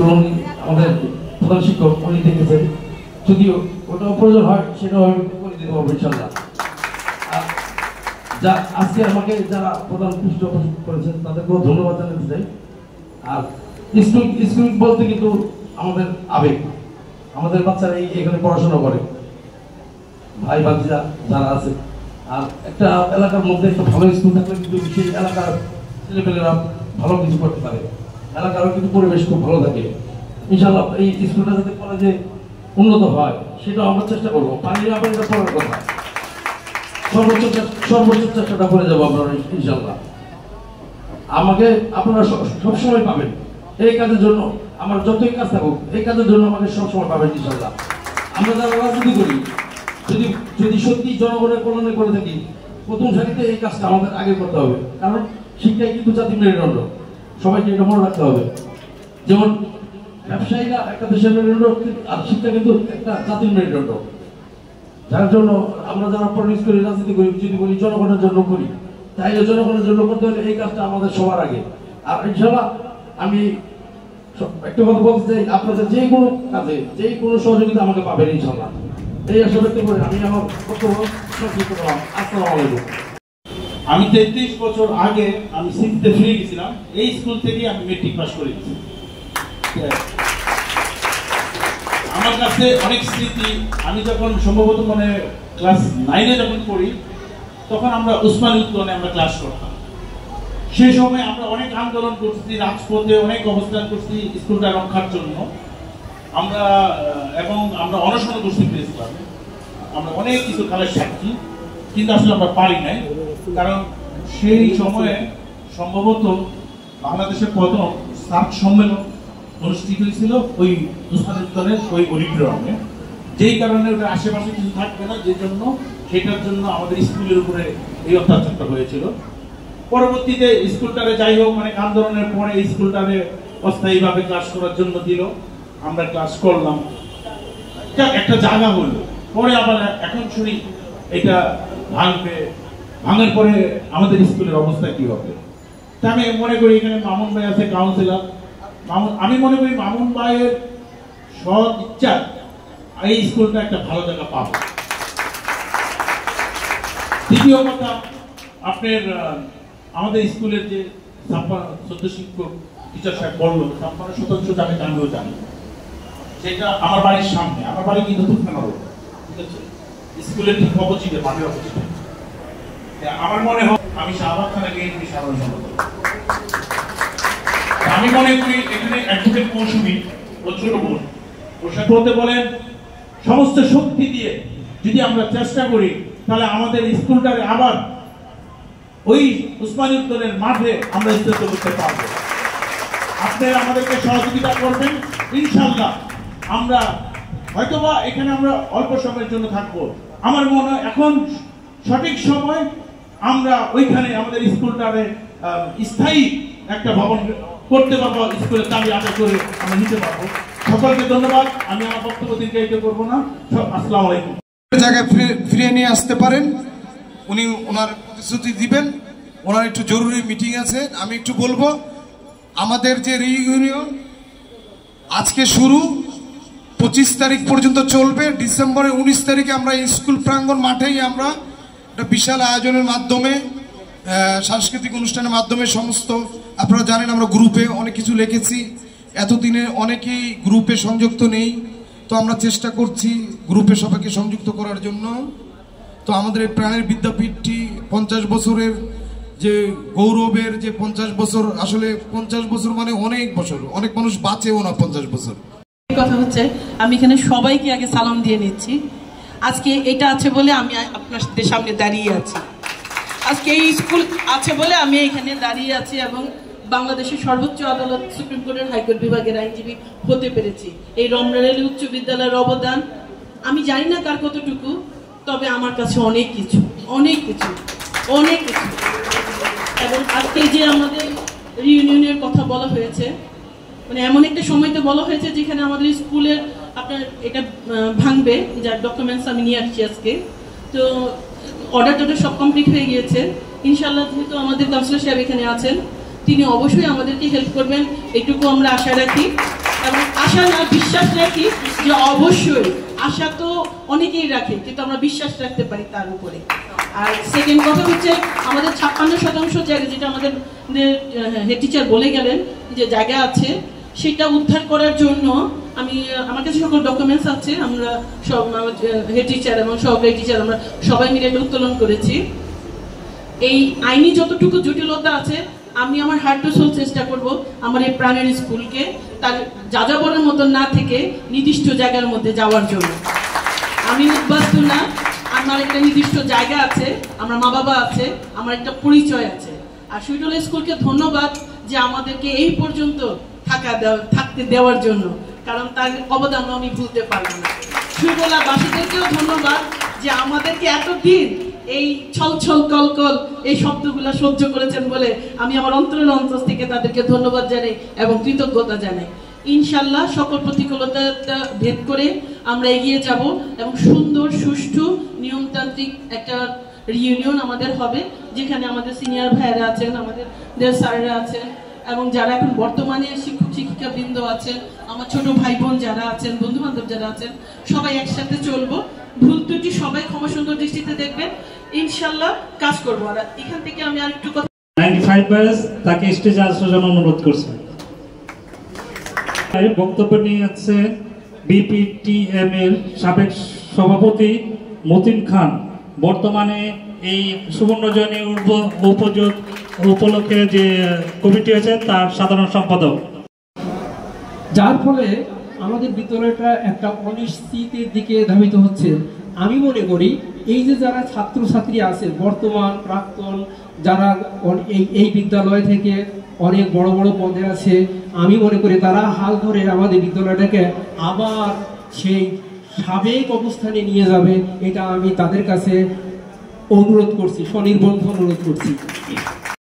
School আমাদের প্রধান শিক্ষক উনি দেখেছেন, যদিও ওটাও প্রয়োজন হয় সেটাও আমি করে দিতে পারবো ইনশাল্লাহ। যা আজকে আমাকে যারা প্রধান পৃষ্ঠপোষক করেছেন তাদেরকেও ধন্যবাদ জানাতে চাই। আর স্কুল বলতে কিন্তু আমাদের আবেগ, আমাদের বাচ্চারা এখানে পড়াশোনা করে, ভাই বাচ্চা যারা আছে। আর একটা এলাকার মধ্যে একটা ভালো স্কুল থাকলে কিন্তু সেই এলাকার ছেলেপেলেরা ভালো কিছু করতে পারে, এলাকারও কিন্তু পরিবেশ খুব ভালো থাকে। ইনশাল্লাহ এই স্কুলটা যাতে কলেজে উন্নত হয় সেটাও আমরা চেষ্টা করবো। পানি না পানি পড়ার কথা, সর্বোচ্চ চেষ্টাটা করে যাবো আপনারা ইনশাল্লাহ। আমাকে আপনারা সবসময় পাবেন এই কাজের জন্য, আমার যতই কাজ থাকুক এই কাজের জন্য আমাকে সবসময় পাবেন ইনশাল্লাহ। আমরা যারা রাজনীতি করি যদি সত্যি জনগণের কল্যাণে করে থাকি, প্রথম সারিতে এই কাজটা আমাদের আগে করতে হবে, কারণ শিক্ষাই কিন্তু জাতির মেরুদণ্ড, সবাইকে এটা মনে রাখতে হবে। যেমন ব্যবসায়ীরা একটা দেশের মেরুদণ্ড, আর শিক্ষা কিন্তু একটা জাতির মেরুদণ্ড। যার জন্য আমরা যারা পলিটিক্স করি, রাজনীতি করি, যদি বলি জনগণের জন্য করি, তাইলে জনগণের জন্য করতে হলে এই কাজটা আমাদের সবার আগে। আর ইনশাল্লাহ আমি একটা কথা বলতে চাই, আপনাদের যে কোনো কাজে যে কোনো সহযোগিতা আমাকে পাবেন ইনশাল্লাহ। এই আশা ব্যক্ত করে আমি আমার বক্তব্য সংক্ষিপ্ত করলাম। আসসালামু আলাইকুম। আমি 33 বছর আগে আমি সিটিতে ফিরে গেছিলাম, এই স্কুল থেকে আমি মেট্রিক পাস করেছি। আমার কাছে অনেক স্মৃতি। আমি যখন সম্ভবত মানে ক্লাস 9-এ যখন পড়ি, তখন আমরা উসমানী উদ্যানে আমরা ক্লাস করতাম। সেই সময় আমরা অনেক আন্দোলন করছি, রাজপথে অনেক অবস্থান করছি স্কুলটা রক্ষার জন্য। আমরা অনশন করছি প্রিন্সিপালে, আমরা অনেক কিছু কালের সাক্ষী, কিন্তু আসলে আমরা পারি নাই। কারণ সেই সময়ে সম্ভবত বাংলাদেশের প্রথম সার্ক সম্মেলন অনুষ্ঠিত হয়েছিল ওই উসমানী উদ্যানের ওই অডিটোরিয়ামে, যেই কারণে ওটা আশেপাশে কিছু থাকবে না, যে জন্য সেটার জন্য আমাদের স্কুলের উপরে এই অত্যাচারটা হয়েছিল। পরবর্তীতে স্কুলটারে যাই হোক মানে আন্দোলনের পরে এই স্কুলটারে অস্থায়ীভাবে ক্লাস করার জন্য দিল, আমরা ক্লাস করলাম, একটা জায়গা হলো। পরে আবার এখন শুনি এটা ভাঙবে, ভাঙার পরে আমাদের স্কুলের অবস্থা কি হবে। তা আমি মনে করি এখানে মামুন ভাই আছে কাউন্সিলর, আমি মনে করি মামুন ভাইয়ের সৎ ইচ্ছা এই স্কুলটা একটা ভালো জায়গা পাবো। দ্বিতীয় কথা, আপনার আমাদের স্কুলের যে 14 শিক্ষক টিচার সাহেব বললো 56% জানে, আমিও জানি। সেটা আমার বাড়ির সামনে, আমার বাড়ি কিন্তু তুফানা রোড, ঠিক আছে, স্কুলের ঠিক অপোজিটে, মাঠের অপোজিটে। আমার মনে হয় আমি শাহবাগ থানা বিএনপি সাধারণ সম্পাদক। আমি মনে করি এখানে অ্যাডভোকেট মৌসুমী ও ছোট বোন ওর সাথে হতে বলেন, সমস্ত শক্তি দিয়ে যদি আমরা চেষ্টা করি তাহলে আমাদের স্কুলটারে আবার ওই উসমানী উদ্যানের মাঠে আমরা স্থাপিত করতে পারবো। আপনারা আমাদেরকে সহযোগিতা করবেন ইনশাআল্লাহ। আমরা হয়তোবা এখানে আমরা অল্প সময়ের জন্য থাকবো, আমার মনে হয় এখন সঠিক সময় আমরা ওইখানে আমাদের স্কুলটারে স্থায়ী একটা ভবন করতে পারবো, স্কুলের চাবি আদায় করে আমরা নিতে পারবো। সকলকে ধন্যবাদ, আমি আমার বক্তব্য দীর্ঘায়িত করবো না। আসসালামু আলাইকুম। জায়গায় ফিরিয়ে নিয়ে আসতে পারেন, উনি ওনার প্রতিশ্রুতি দিবেন। ওনার একটু জরুরি মিটিং আছে, আমি একটু বলবো। আমাদের যে রিইউনিয়ন আজকে শুরু, 25 তারিখ পর্যন্ত চলবে। ডিসেম্বরের 19 তারিখে আমরা স্কুল প্রাঙ্গণ মাঠেই আমরা একটা বিশাল আয়োজনের মাধ্যমে, সাংস্কৃতিক অনুষ্ঠানের মাধ্যমে সমস্ত, আপনারা জানেন আমরা গ্রুপে অনেক কিছু লিখেছি, এতদিনে অনেকেই গ্রুপে সংযুক্ত নেই, তো আমরা চেষ্টা করছি গ্রুপে সবাইকে সংযুক্ত করার জন্য। তো আমাদের এই প্রাণের বিদ্যাপীঠটি 50 বছরের যে গৌরবের যে 50 বছর, আসলে 50 বছর মানে অনেক বছর, অনেক মানুষ বাঁচেও না 50 বছর। কথা হচ্ছে আমি এখানে সবাইকে আগে সালাম দিয়ে নিচ্ছি। আজকে এটা আছে বলে আমি আপনাদের সামনে দাঁড়িয়ে আছি, আজকে এই স্কুল আছে বলে আমি এখানে দাঁড়িয়ে আছি এবং বাংলাদেশের সর্বোচ্চ আদালত সুপ্রিম কোর্টের হাইকোর্ট বিভাগের আইনজীবী হতে পেরেছি। এই রমনারেলি উচ্চ বিদ্যালয়ের অবদান আমি জানি না কার কতটুকু, তবে আমার কাছে অনেক কিছু, অনেক কিছু, অনেক কিছু। এবং আজকে যে আমাদের রিইউনিয়নের কথা বলা হয়েছে, মানে এমন একটা সময়তে বলা হয়েছে যেখানে আমাদের স্কুলের আপনার এটা ভাঙবে, যার ডকুমেন্টস আমি নিয়ে আসছি আজকে। তো অর্ডার সব কমপ্লিট হয়ে গিয়েছে ইনশাআল্লাহ। যেহেতু আমাদের কাউন্সিলর সাহেব এখানে আছেন, তিনি অবশ্যই আমাদেরকে হেল্প করবেন, এইটুকু আমরা আশা রাখি। এবং আশা না বিশ্বাস রাখি যে অবশ্যই আশা তো অনেকেই রাখে, কিন্তু আমরা বিশ্বাস রাখতে পারি তার উপরে। আর সেকেন্ড কথা হচ্ছে আমাদের 56% জায়গা, যেটা আমাদের হেড টিচার বলে গেলেন যে জায়গা আছে, সেটা উদ্ধার করার জন্য আমার কাছে সকল ডকুমেন্টস আছে। আমরা সব হেড টিচার এবং সহকারী টিচার আমরা সবাই মিলে উত্তোলন করেছি। এই আইনি যতটুকু জটিলতা আছে, আমি আমার হার্ট টু সোল চেষ্টা করব আমার এই প্রাণের স্কুলকে তার যাযাবরের মতো না থেকে নির্দিষ্ট জায়গার মধ্যে যাওয়ার জন্য। আমি উদ্বাস্তু না, আমার একটা নির্দিষ্ট জায়গা আছে, আমার মা বাবা আছে, আমার একটা পরিচয় আছে। আর সুইডল স্কুলকে ধন্যবাদ যে আমাদেরকে এই পর্যন্ত থাকতে দেওয়ার জন্য, কারণ তার অবদান আমি ভুলতে পারবো না। সুইডলাবাসীদেরকেও ধন্যবাদ যে আমাদেরকে এতদিন এই ছল কল এই শব্দগুলো সহ্য করেছেন বলে আমি আমার অন্তরের অন্তর থেকে তাদেরকে ধন্যবাদ জানাই এবং কৃতজ্ঞতা জানাই। ইনশাল্লাহ সকল প্রতিকূলতা ভেদ করে আমরা এগিয়ে যাব এবং সুন্দর সুষ্ঠু নিয়মতান্ত্রিক একটা রিইউনিয়ন আমাদের হবে, যেখানে আমাদের সিনিয়র ভাইয়েরা আছেন, আমাদের স্যাররা আছেন এবং যারা এখন বর্তমানে শিক্ষক শিক্ষিকা বৃন্দ আছেন, আমার ছোট ভাই বোন যারা আছেন, বন্ধু বান্ধব যারা আছেন, সবাই একসাথে চলবো। ভুল ত্রুটি সবাই ক্ষমা সুন্দর দৃষ্টিতে দেখবেন, ইনশাল্লাহ কাজ করবো। আর এখান থেকে আমি আরেকটু কথা 95 ব্যাচ তাকে স্টেজে আসার জন্য অনুরোধ করছি। বক্তব্য নিয়ে যাচ্ছে বিপিটিএম এর সাবেক সভাপতি মতিন খান, বর্তমানে এই সুবর্ণ জয়ন্তী উপলক্ষে যে কমিটি হয়েছে তার সাধারণ সম্পাদক। যার ফলে আমাদের বিদ্যালয়টা একটা অনিশ্চিতের দিকে ধাবিত হচ্ছে। আমি মনে করি এই যে যারা ছাত্রছাত্রী আছে, বর্তমান প্রাক্তন যারা এই বিদ্যালয় থেকে অনেক বড় বড় পদে আছে, আমি মনে করি তারা হাল ধরে আমাদের বিদ্যালয়টাকে আবার সেই সাবেক অবস্থানে নিয়ে যাবে, এটা আমি তাদের কাছে অনুরোধ করছি, স্বনির্বন্ধ অনুরোধ করছি।